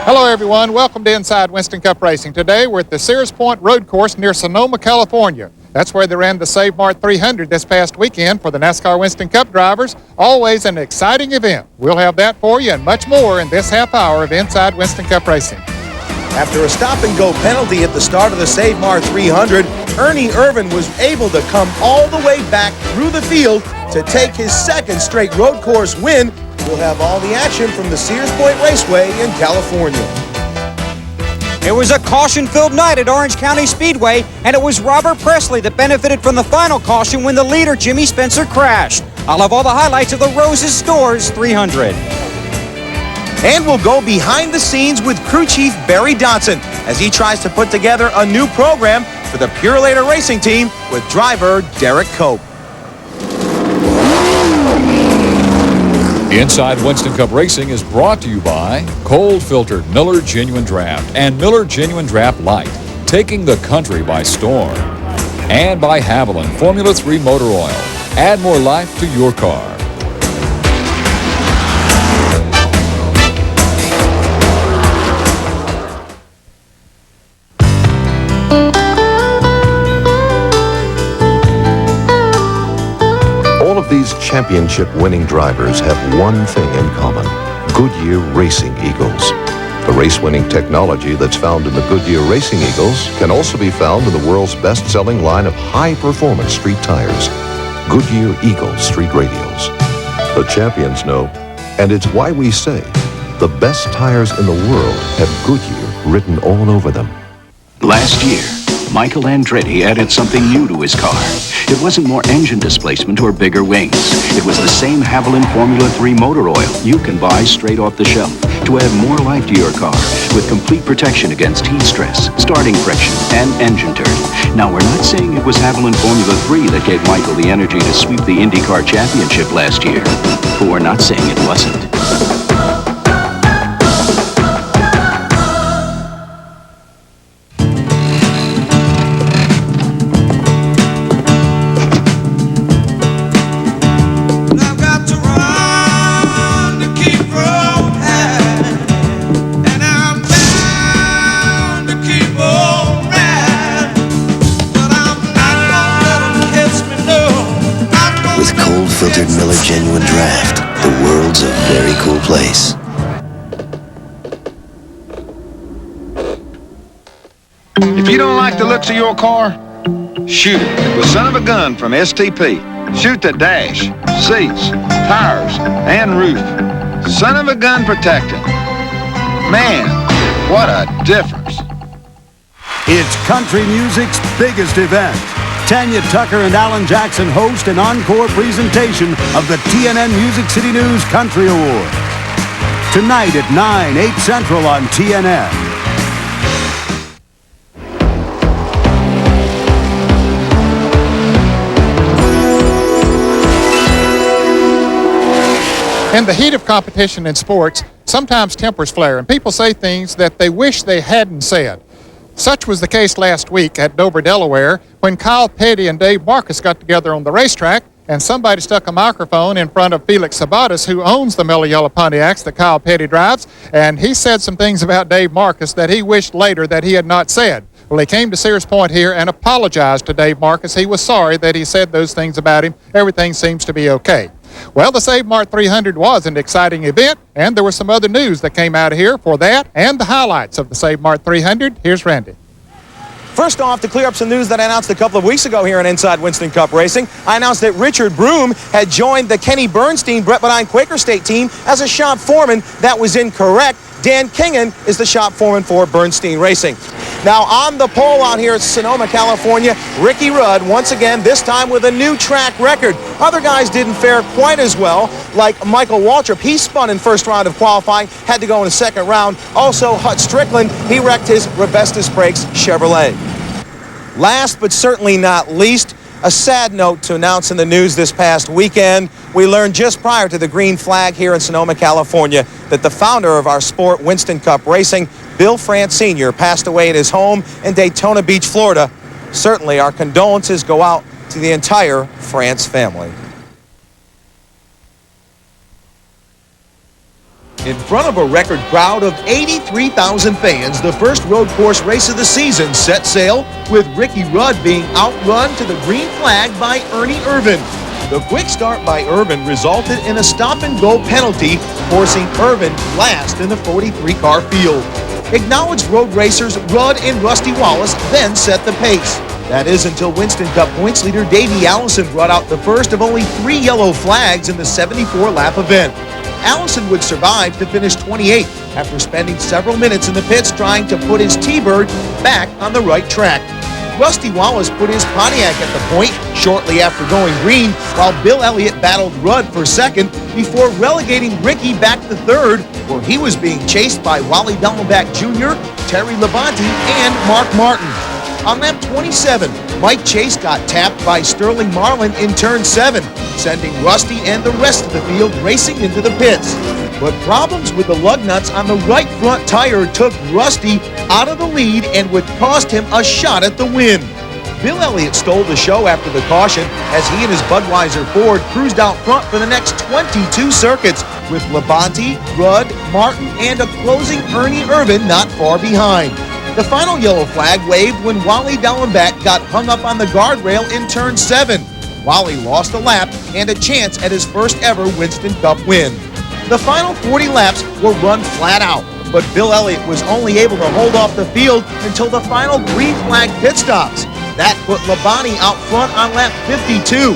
Hello everyone, welcome to Inside Winston Cup Racing. Today we're at the Sears Point Road Course near Sonoma, California. That's where they ran the Save Mart 300 this past weekend for the NASCAR Winston Cup drivers. Always an exciting event. We'll have that for you and much more in this half hour of Inside Winston Cup Racing. After a stop-and-go penalty at the start of the Save Mart 300, Ernie Irvin was able to come all the way back through the field to take his second straight road course win. We'll have all the action from the Sears Point Raceway in California. It was a caution-filled night at Orange County Speedway, and it was Robert Presley that benefited from the final caution when the leader, Jimmy Spencer, crashed. I'll have all the highlights of the Roses Stores 300. And we'll go behind the scenes with crew chief Barry Dodson as he tries to put together a new program for the Pure Later Racing team with driver Derrike Cope. Inside Winston Cup Racing is brought to you by cold-filtered Miller Genuine Draft and Miller Genuine Draft Light, taking the country by storm. And by Haviland Formula 3 Motor Oil. Add more life to your car. These championship-winning drivers have one thing in common: Goodyear Racing Eagles. The race-winning technology that's found in the Goodyear Racing Eagles can also be found in the world's best-selling line of high-performance street tires, Goodyear Eagle Street Radials. The champions know, and it's why we say the best tires in the world have Goodyear written all over them. Last year, Michael Andretti added something new to his car. It wasn't more engine displacement or bigger wings. It was the same Haviland Formula 3 motor oil you can buy straight off the shelf to add more life to your car with complete protection against heat stress, starting friction, and engine turn. Now, we're not saying it was Haviland Formula 3 that gave Michael the energy to sweep the IndyCar Championship last year, but we're not saying it wasn't. Miller Genuine Draft. The world's a very cool place. If you don't like the looks of your car, shoot it with Son of a Gun from STP. Shoot the dash, seats, tires, and roof. Son of a Gun protecting. Man, what a difference. It's country music's biggest event. Tanya Tucker and Alan Jackson host an encore presentation of the TNN Music City News Country Award. Tonight at 9, 8 Central on TNN. In the heat of competition in sports, sometimes tempers flare and people say things that they wish they hadn't said. Such was the case last week at Dover, Delaware, when Kyle Petty and Dave Marcus got together on the racetrack and somebody stuck a microphone in front of Felix Sabates, who owns the Mellow Yellow Pontiacs that Kyle Petty drives, and he said some things about Dave Marcus that he wished later that he had not said. Well, he came to Sears Point here and apologized to Dave Marcus. He was sorry that he said those things about him. Everything seems to be okay. Well, the Save Mart 300 was an exciting event, and there was some other news that came out of here for that and the highlights of the Save Mart 300. Here's Randy. First off, to clear up some news that I announced a couple of weeks ago here on Inside Winston Cup Racing, I announced that Richard Broom had joined the Kenny Bernstein Brett Bodine Quaker State team as a shop foreman. That was incorrect. Dan Kingan is the shop foreman for Bernstein Racing. Now on the pole out here at Sonoma, California, Ricky Rudd, once again, this time with a new track record. Other guys didn't fare quite as well, like Michael Waltrip. He spun in first round of qualifying, had to go in the second round. Also, Hut Strickland, he wrecked his Rebestos Brakes Chevrolet. Last but certainly not least, a sad note to announce in the news this past weekend. We learned just prior to the green flag here in Sonoma, California, that the founder of our sport, Winston Cup Racing, Bill France Sr., passed away at his home in Daytona Beach, Florida. Certainly, our condolences go out to the entire France family. In front of a record crowd of 83,000 fans, the first road course race of the season set sail with Ricky Rudd being outrun to the green flag by Ernie Irvan. The quick start by Irvan resulted in a stop-and-go penalty, forcing Irvan last in the 43-car field. Acknowledged road racers Rudd and Rusty Wallace then set the pace. That is until Winston Cup points leader Davey Allison brought out the first of only 3 yellow flags in the 74-lap event. Allison would survive to finish 28th after spending several minutes in the pits trying to put his T-Bird back on the right track. Rusty Wallace put his Pontiac at the point shortly after going green, while Bill Elliott battled Rudd for second before relegating Ricky back to third, where he was being chased by Wally Dellenbach Jr., Terry Labonte, and Mark Martin. On lap 27, Mike Chase got tapped by Sterling Marlin in turn 7, sending Rusty and the rest of the field racing into the pits. But problems with the lug nuts on the right front tire took Rusty out of the lead and would cost him a shot at the win. Bill Elliott stole the show after the caution as he and his Budweiser Ford cruised out front for the next 22 circuits, with Labonte, Rudd, Martin, and a closing Ernie Irvan not far behind. The final yellow flag waved when Wally Dellenbach got hung up on the guardrail in turn 7. Wally lost a lap and a chance at his first ever Winston Cup win. The final 40 laps were run flat out, but Bill Elliott was only able to hold off the field until the final green flag pit stops. That put Labonte out front on lap 52.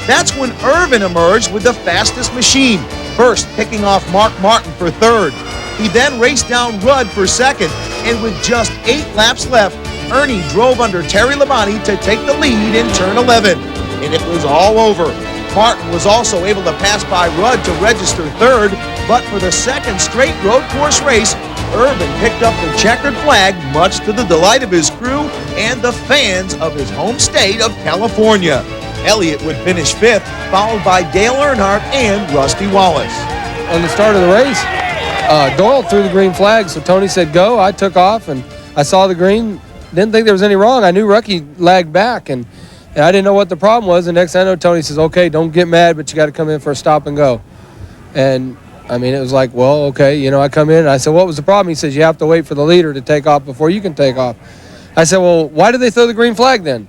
That's when Irvan emerged with the fastest machine, first picking off Mark Martin for third. He then raced down Rudd for second, and with just 8 laps left, Ernie drove under Terry Labonte to take the lead in turn 11. And it was all over. Martin was also able to pass by Rudd to register third, but for the second straight road course race, Irvan picked up the checkered flag, much to the delight of his crew and the fans of his home state of California. Elliott would finish 5th, followed by Dale Earnhardt and Rusty Wallace. On the start of the race, Doyle threw the green flag, so Tony said go. I took off, and I saw the green. Didn't think there was any wrong. I knew Rucky lagged back, and I didn't know what the problem was. The next thing I know, Tony says, okay, don't get mad, but you got to come in for a stop and go. And, I mean, it was like, well, okay. You know, I come in, and I said, what was the problem? He says, you have to wait for the leader to take off before you can take off. I said, well, why did they throw the green flag then?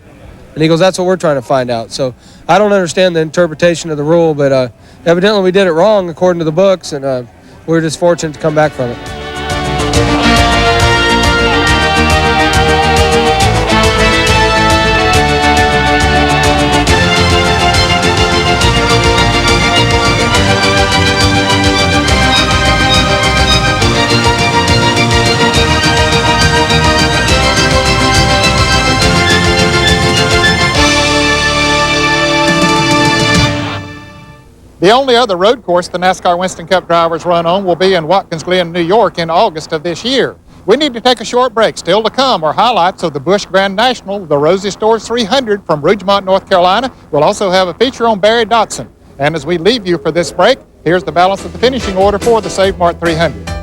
And he goes, that's what we're trying to find out. So I don't understand the interpretation of the rule, but evidently we did it wrong according to the books, and we were just fortunate to come back from it. The only other road course the NASCAR Winston Cup drivers run on will be in Watkins Glen, New York in August of this year. We need to take a short break. Still to come are highlights of the Busch Grand National, the Rosie Stores 300 from Rougemont, North Carolina. We'll also have a feature on Barry Dodson. And as we leave you for this break, here's the balance of the finishing order for the Save Mart 300.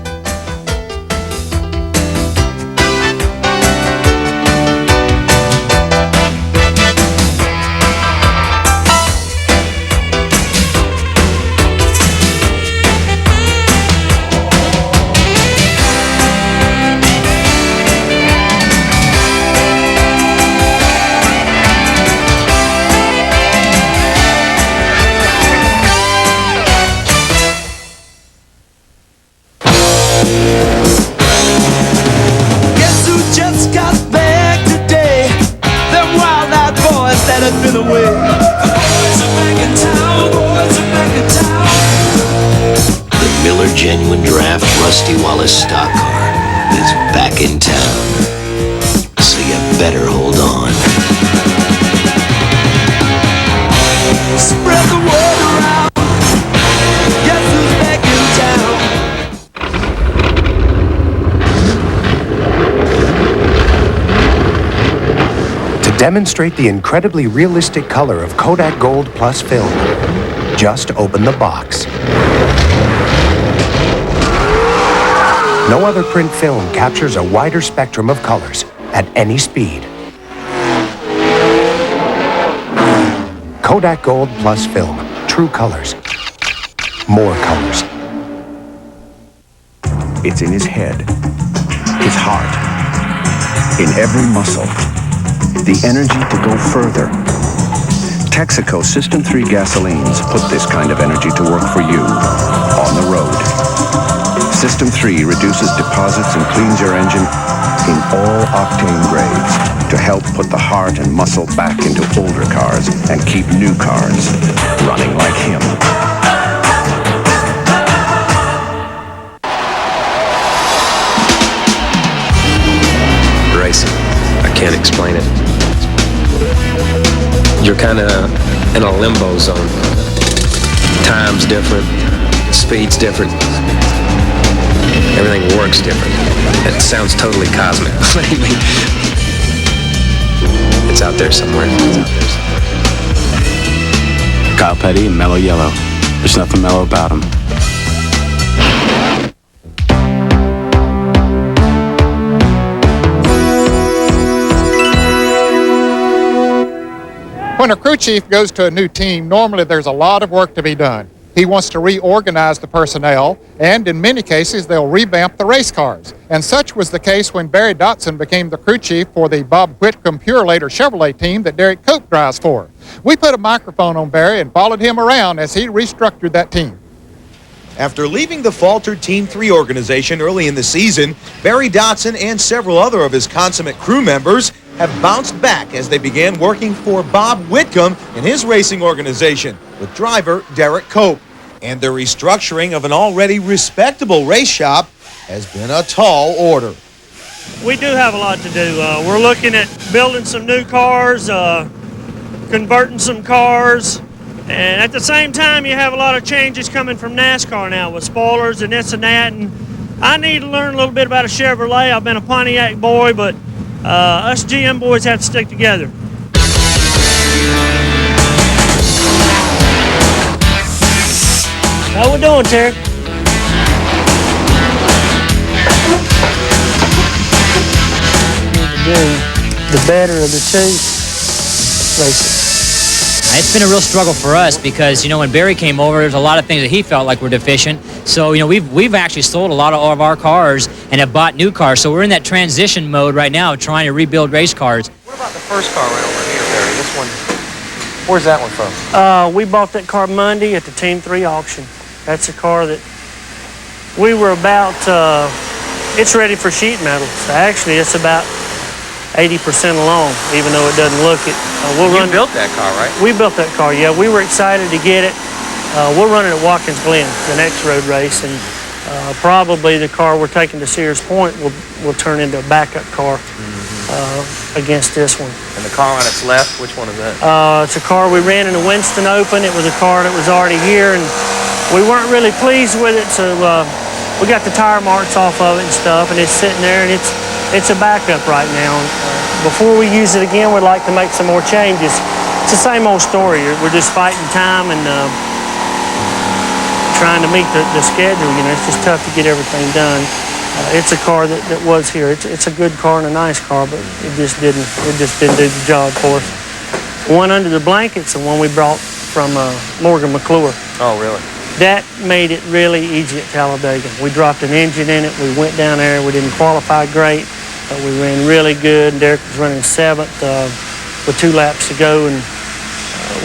Genuine Draft Rusty Wallace stock car is back in town, so you better hold on. Spread the word around. Guess who's back in town? To demonstrate the incredibly realistic color of Kodak Gold Plus film, just open the box. No other print film captures a wider spectrum of colors at any speed. Kodak Gold Plus film, true colors, more colors. It's in his head, his heart, in every muscle. The energy to go further. Texaco System 3 gasolines put this kind of energy to work for you on the road. System 3 reduces deposits and cleans your engine in all octane grades to help put the heart and muscle back into older cars and keep new cars running like him. Racing. I can't explain it. You're kind of in a limbo zone. Time's different, speed's different, everything works different. It sounds totally cosmic. It's out there somewhere. Kyle Petty and Mellow Yellow. There's nothing mellow about him. When a crew chief goes to a new team, normally there's a lot of work to be done. He wants to reorganize the personnel, and in many cases, they'll revamp the race cars. And such was the case when Barry Dodson became the crew chief for the Bob Whitcomb Purelator Chevrolet team that Derrike Cope drives for. We put a microphone on Barry and followed him around as he restructured that team. After leaving the faltered Team 3 organization early in the season, Barry Dodson and several other of his consummate crew members have bounced back as they began working for Bob Whitcomb and his racing organization with driver Derrike Cope. And the restructuring of an already respectable race shop has been a tall order. We do have a lot to do. We're looking at building some new cars, converting some cars, and at the same time you have a lot of changes coming from NASCAR now with spoilers and this and that, and I need to learn a little bit about a Chevrolet. I've been a Pontiac boy, but us GM boys have to stick together. How we doing, Terry? The better of the two races. It's been a real struggle for us because, when Barry came over, there's a lot of things that he felt like were deficient. So, we've actually sold a lot of our cars and have bought new cars. So we're in that transition mode right now, trying to rebuild race cars. What about the first car right over here, Barry? This one, where's that one from? We bought that car Monday at the Team 3 auction. That's a car that we were about, it's ready for sheet metal. So actually, it's about 80% along, even though it doesn't look it. You built that car, right? We built that car, yeah. We were excited to get it. We're running at Watkins Glen, the next road race, and probably the car we're taking to Sears Point will turn into a backup car against this one. And the car on its left, which one is that? It's a car we ran in the Winston Open. It was a car that was already here, and we weren't really pleased with it, so we got the tire marks off of it and stuff, and it's sitting there, and it's a backup right now. Before we use it again, we'd like to make some more changes. It's the same old story. We're just fighting time and trying to meet the schedule. It's just tough to get everything done. It's a car that was here. It's a good car and a nice car, but it just didn't do the job for us. One under the blanket's the one we brought from Morgan McClure. Oh, really? That made it really easy at Talladega. We dropped an engine in it. We went down there. We didn't qualify great. We ran really good. Derrike was running 7th with 2 laps to go, and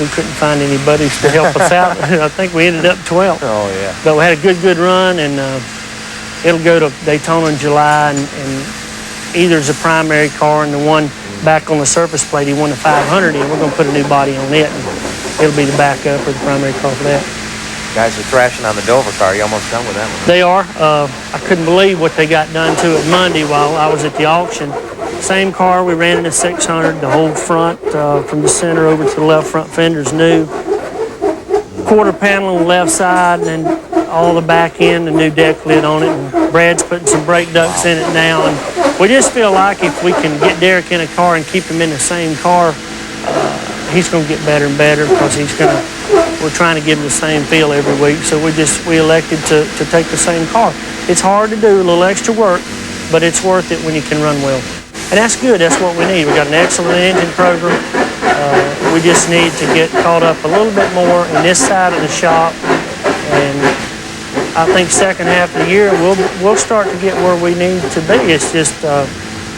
we couldn't find any buddies to help us out. I think we ended up 12th. Oh, yeah. But we had a good run, and it'll go to Daytona in July, and either's a primary car, and the one back on the surface plate, he won the 500 in. We're going to put a new body on it, and it'll be the backup or the primary car for that. Guys are thrashing on the Dover car. You almost done with that one? They are. I couldn't believe what they got done to it Monday while I was at the auction. Same car, we ran in a 600. The whole front from the center over to the left front fender's new. Quarter panel on the left side, and then all the back end, the new deck lid on it. And Brad's putting some brake ducts in it now. And we just feel like if we can get Derrike in a car and keep him in the same car, he's going to get better and better because we're trying to give him the same feel every week. So we elected to take the same car. It's hard to do, a little extra work, but it's worth it when you can run well. And that's good, that's what we need. We got an excellent engine program. We just need to get caught up a little bit more in this side of the shop. And I think second half of the year we'll start to get where we need to be. It's just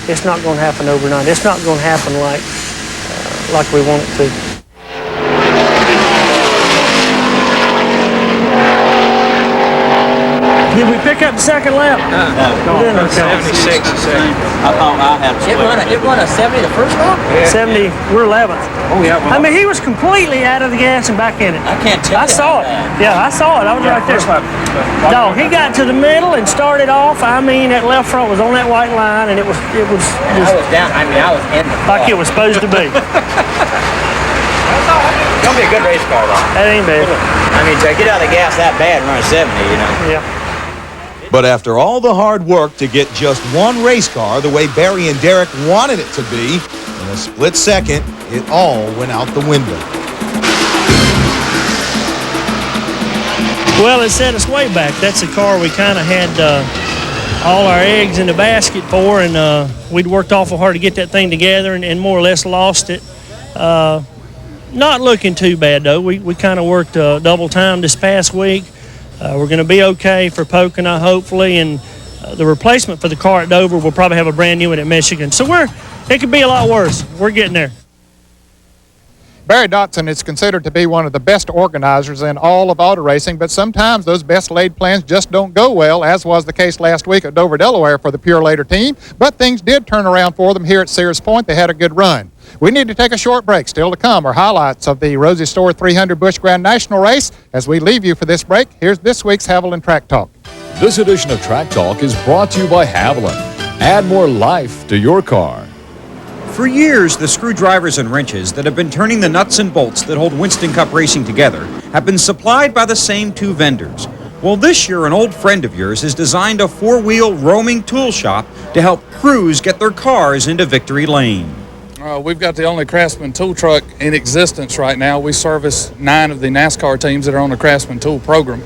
it's not going to happen overnight. It's not going to happen like we want it to. Did we pick up the second lap? No, 76. I thought I had It run a 70 the first lap? Yeah. 70, we're 11th. Oh, yeah. I mean, he was completely out of the gas and back in it. I can't tell. I saw it. Yeah, I saw it. I was right there. No, he got to the middle and started off. I mean, that left front was on that white line, and it was just I was down. I mean, I was in the like it was supposed to be. It's gonna be a good race car, though. That ain't bad. I mean, to get out of the gas that bad and run a 70, you know. Yeah. But after all the hard work to get just one race car the way Barry and Derrike wanted it to be, in a split second, it all went out the window. Well, it set us way back. That's a car we kind of had all our eggs in the basket for, and we'd worked awful hard to get that thing together and more or less lost it. Not looking too bad, though. We kind of worked double time this past week. We're going to be okay for Pocono, hopefully, and the replacement for the car at Dover will probably have a brand new one at Michigan. So it could be a lot worse. We're getting there. Barry Dodson is considered to be one of the best organizers in all of auto racing, but sometimes those best laid plans just don't go well, as was the case last week at Dover, Delaware for the Pure Later team. But things did turn around for them here at Sears Point. They had a good run. We need to take a short break. Still to come are highlights of the Rosie Store 300 Busch Grand National Race. As we leave you for this break, here's this week's Haviland Track Talk. This edition of Track Talk is brought to you by Haviland. Add more life to your car. For years, the screwdrivers and wrenches that have been turning the nuts and bolts that hold Winston Cup Racing together have been supplied by the same two vendors. Well, this year, an old friend of yours has designed a four-wheel roaming tool shop to help crews get their cars into victory lane. We've got the only Craftsman tool truck in existence right now. We service 9 of the NASCAR teams that are on the Craftsman tool program.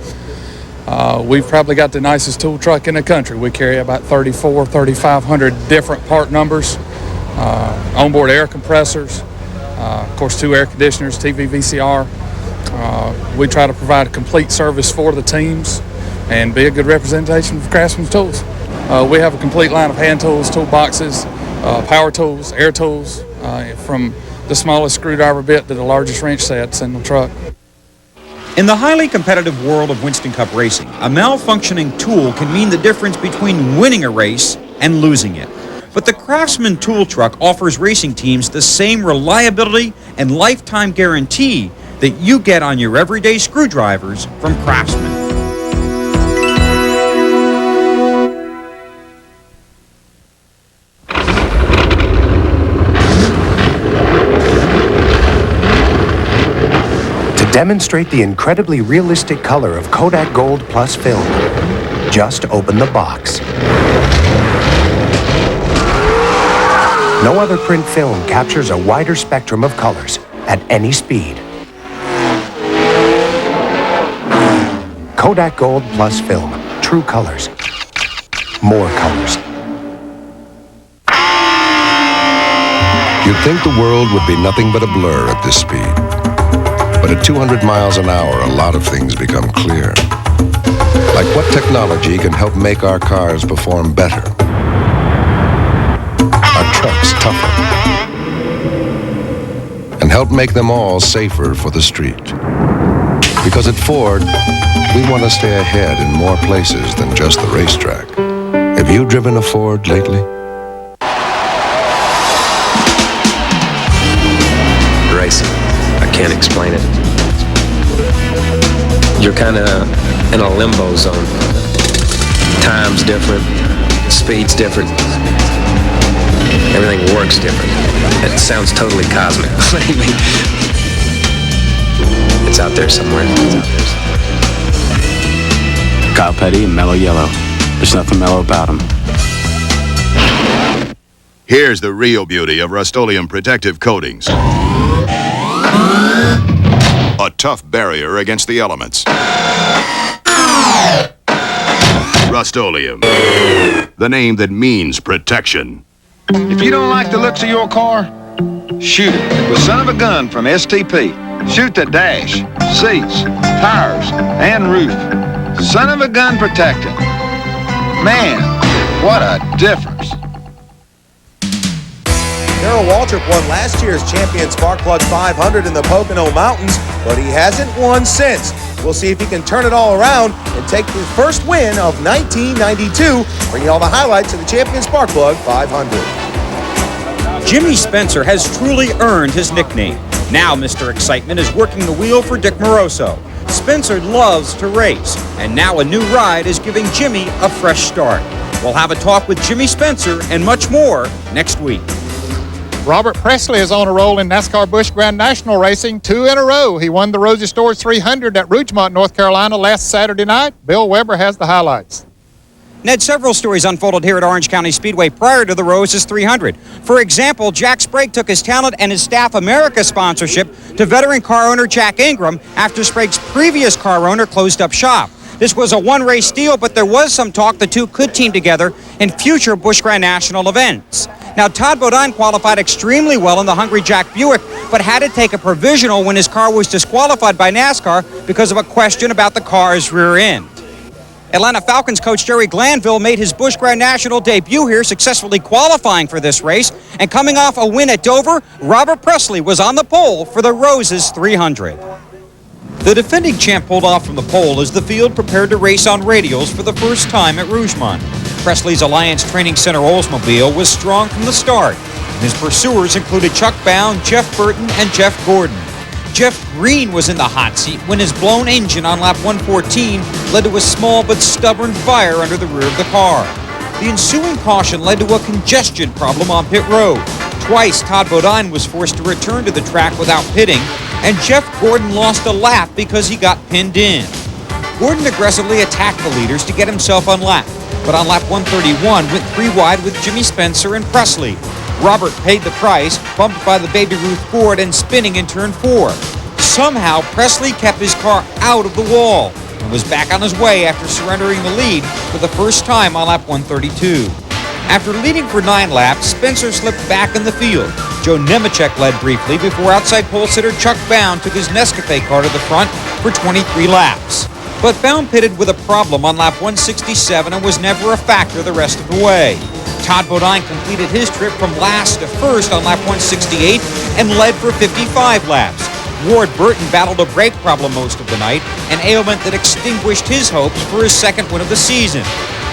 We've probably got the nicest tool truck in the country. We carry about 3,500 different part numbers, onboard air compressors, of course 2 air conditioners, TV VCR. We try to provide a complete service for the teams and be a good representation of Craftsman tools. We have a complete line of hand tools, toolboxes, power tools, air tools, from the smallest screwdriver bit to the largest wrench sets in the truck. In the highly competitive world of Winston Cup Racing, a malfunctioning tool can mean the difference between winning a race and losing it. But the Craftsman tool truck offers racing teams the same reliability and lifetime guarantee that you get on your everyday screwdrivers from Craftsman. Demonstrate the incredibly realistic color of Kodak Gold Plus film. Just open the box. No other print film captures a wider spectrum of colors at any speed. Kodak Gold Plus film. True colors. More colors. You'd think the world would be nothing but a blur at this speed. But at 200 miles an hour, a lot of things become clear. Like what technology can help make our cars perform better, our trucks tougher, and help make them all safer for the street. Because at Ford, we want to stay ahead in more places than just the racetrack. Have you driven a Ford lately? Racing. I can't explain it. You're kind of in a limbo zone. Time's different, speed's different, everything works different. It sounds totally cosmic. It's out there somewhere. Kyle Petty and mellow yellow. There's nothing mellow about them. Here's the real beauty of Rust-Oleum protective coatings. A tough barrier against the elements. Rust-Oleum, the name that means protection. If you don't like the looks of your car, shoot it with son of a gun from STP. Shoot the dash, seats, tires, and roof. Son of a gun protected. Man, what a difference. Darrell Waltrip won last year's Champion Spark Plug 500 in the Pocono Mountains, but he hasn't won since. We'll see if he can turn it all around and take the first win of 1992. Bringing you all the highlights of the Champion Spark Plug 500. Jimmy Spencer has truly earned his nickname. Now Mr. Excitement is working the wheel for Dick Moroso. Spencer loves to race, and now a new ride is giving Jimmy a fresh start. We'll have a talk with Jimmy Spencer and much more next week. Robert Presley is on a roll in NASCAR Busch Grand National Racing 2 in a row. He won the Rosie Stores 300 at Rougemont, North Carolina last Saturday night. Bill Weber has the highlights. Ned, several stories unfolded here at Orange County Speedway prior to the Roses 300. For example, Jack Sprague took his Talent and his Staff America sponsorship to veteran car owner Jack Ingram after Sprague's previous car owner closed up shop. This was a one-race deal, but there was some talk the two could team together in future Busch Grand National events. Now, Todd Bodine qualified extremely well in the Hungry Jack Buick, but had to take a provisional when his car was disqualified by NASCAR because of a question about the car's rear end. Atlanta Falcons coach Jerry Glanville made his Busch Grand National debut here, successfully qualifying for this race. And coming off a win at Dover, Robert Presley was on the pole for the Roses 300. The defending champ pulled off from the pole as the field prepared to race on radials for the first time at Rougemont. Presley's Alliance Training Center Oldsmobile was strong from the start. His pursuers included Chuck Bound, Jeff Burton, and Jeff Gordon. Jeff Green was in the hot seat when his blown engine on lap 114 led to a small but stubborn fire under the rear of the car. The ensuing caution led to a congestion problem on pit road. Twice, Todd Bodine was forced to return to the track without pitting, and Jeff Gordon lost a lap because he got pinned in. Gordon aggressively attacked the leaders to get himself unlapped, but on lap 131 went 3 wide with Jimmy Spencer and Presley. Robert paid the price, bumped by the Baby Ruth Ford and spinning in turn 4. Somehow, Presley kept his car out of the wall and was back on his way after surrendering the lead for the first time on lap 132. After leading for 9 laps, Spencer slipped back in the field. Joe Nemechek led briefly before outside pole sitter Chuck Bound took his Nescafe car to the front for 23 laps. But Bound pitted with a problem on lap 167 and was never a factor the rest of the way. Todd Bodine completed his trip from last to first on lap 168 and led for 55 laps. Ward Burton battled a brake problem most of the night, an ailment that extinguished his hopes for his second win of the season.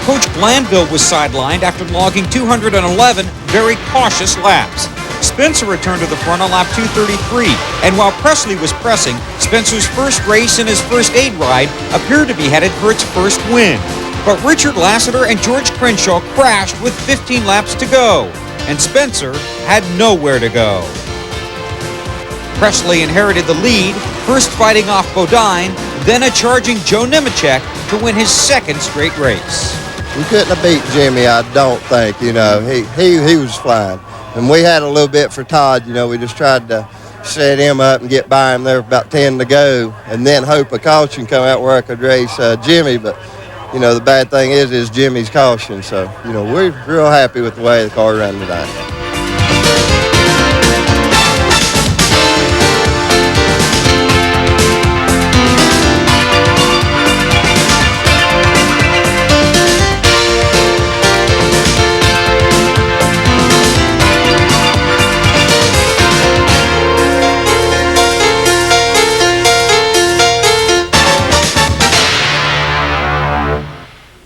Coach Glanville was sidelined after logging 211 very cautious laps. Spencer returned to the front on lap 233, and while Presley was pressing, Spencer's first race in his first aid ride appeared to be headed for its first win. But Richard Lassiter and George Crenshaw crashed with 15 laps to go, and Spencer had nowhere to go. Presley inherited the lead, first fighting off Bodine, then a charging Joe Nemechek to win his second straight race. We couldn't have beat Jimmy, I don't think. You know, he was flying. And we had a little bit for Todd. You know, we just tried to set him up and get by him there with about 10 to go, and then hope a caution come out where I could race Jimmy. But, you know, the bad thing is Jimmy's caution. So, you know, we're real happy with the way the car ran today.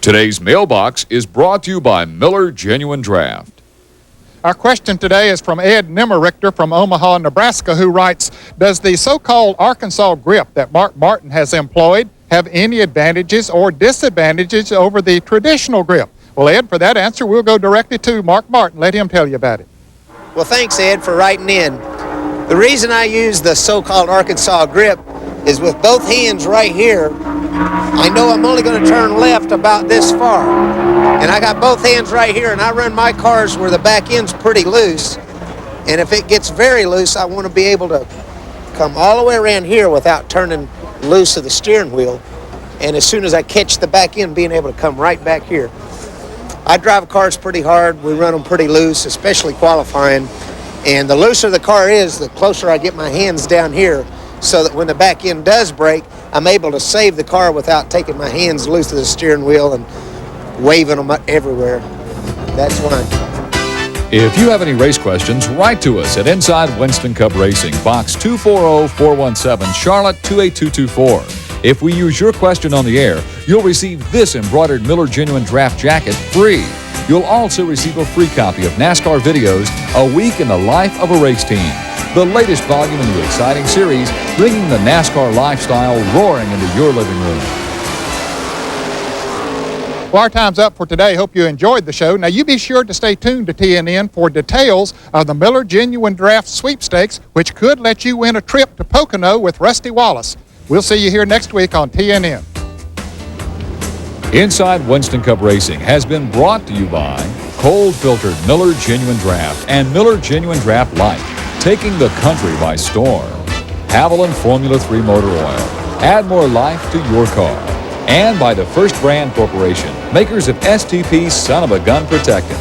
Today's mailbox is brought to you by Miller Genuine Draft. Our question today is from Ed Nimmerrichter from Omaha, Nebraska, who writes, does the so-called Arkansas grip that Mark Martin has employed have any advantages or disadvantages over the traditional grip? Well, Ed, for that answer, we'll go directly to Mark Martin. Let him tell you about it. Well, thanks, Ed, for writing in. The reason I use the so-called Arkansas grip is with both hands right here, I know I'm only going to turn left about this far. And I got both hands right here, and I run my cars where the back end's pretty loose. And if it gets very loose, I want to be able to come all the way around here without turning loose of the steering wheel. And as soon as I catch the back end, being able to come right back here. I drive cars pretty hard. We run them pretty loose, especially qualifying. And the looser the car is, the closer I get my hands down here, so that when the back end does break, I'm able to save the car without taking my hands loose of the steering wheel and waving them everywhere. That's why. If you have any race questions, write to us at Inside Winston Cup Racing, Box 240417, Charlotte 28224. If we use your question on the air, you'll receive this embroidered Miller Genuine Draft jacket free. You'll also receive a free copy of NASCAR videos, A Week in the Life of a Race Team, the latest volume in the exciting series, bringing the NASCAR lifestyle roaring into your living room. Well, our time's up for today. Hope you enjoyed the show. Now, you be sure to stay tuned to TNN for details of the Miller Genuine Draft Sweepstakes, which could let you win a trip to Pocono with Rusty Wallace. We'll see you here next week on TNN. Inside Winston Cup Racing has been brought to you by cold-filtered Miller Genuine Draft and Miller Genuine Draft Light, taking the country by storm. Haviland Formula 3 Motor Oil. Add more life to your car. And by the First Brand Corporation, makers of STP Son of a Gun Protectant.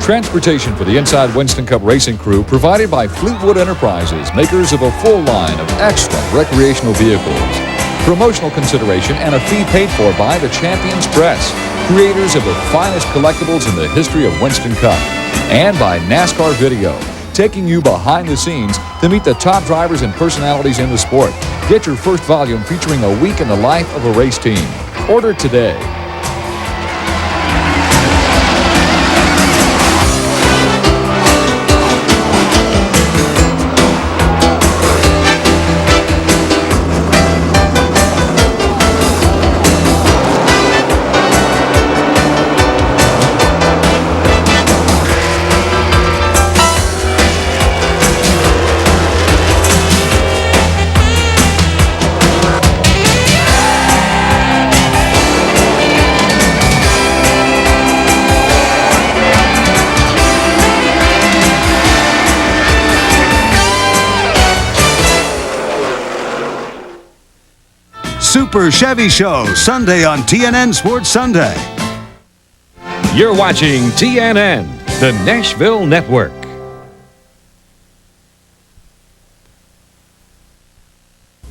Transportation for the Inside Winston Cup Racing crew provided by Fleetwood Enterprises, makers of a full line of excellent recreational vehicles. Promotional consideration and a fee paid for by the Champions Press, creators of the finest collectibles in the history of Winston Cup. And by NASCAR Video, taking you behind the scenes to meet the top drivers and personalities in the sport. Get your first volume featuring A Week in the Life of a Race Team. Order today. Super Chevy Show, Sunday on TNN Sports Sunday. You're watching TNN, the Nashville Network.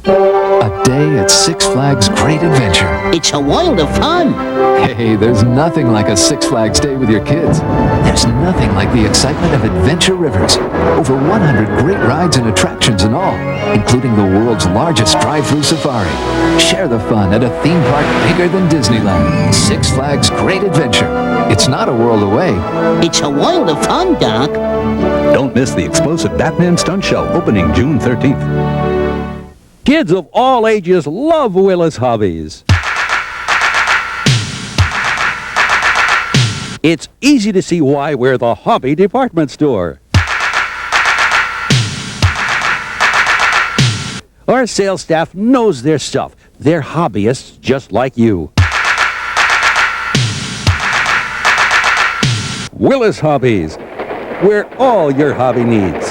A day at Six Flags Great Adventure. It's a world of fun. Hey, there's nothing like a Six Flags day with your kids. There's nothing like the excitement of Adventure Rivers. Over 100 great rides and attractions in all, including the world's largest drive-through safari. Share the fun at a theme park bigger than Disneyland. Six Flags Great Adventure. It's not a world away. It's a world of fun, Doc. Don't miss the explosive Batman Stunt Show opening June 13th. Kids of all ages love Willis Hobbies. It's easy to see why we're the hobby department store. Our sales staff knows their stuff. They're hobbyists just like you. Willis Hobbies, where all your hobby needs.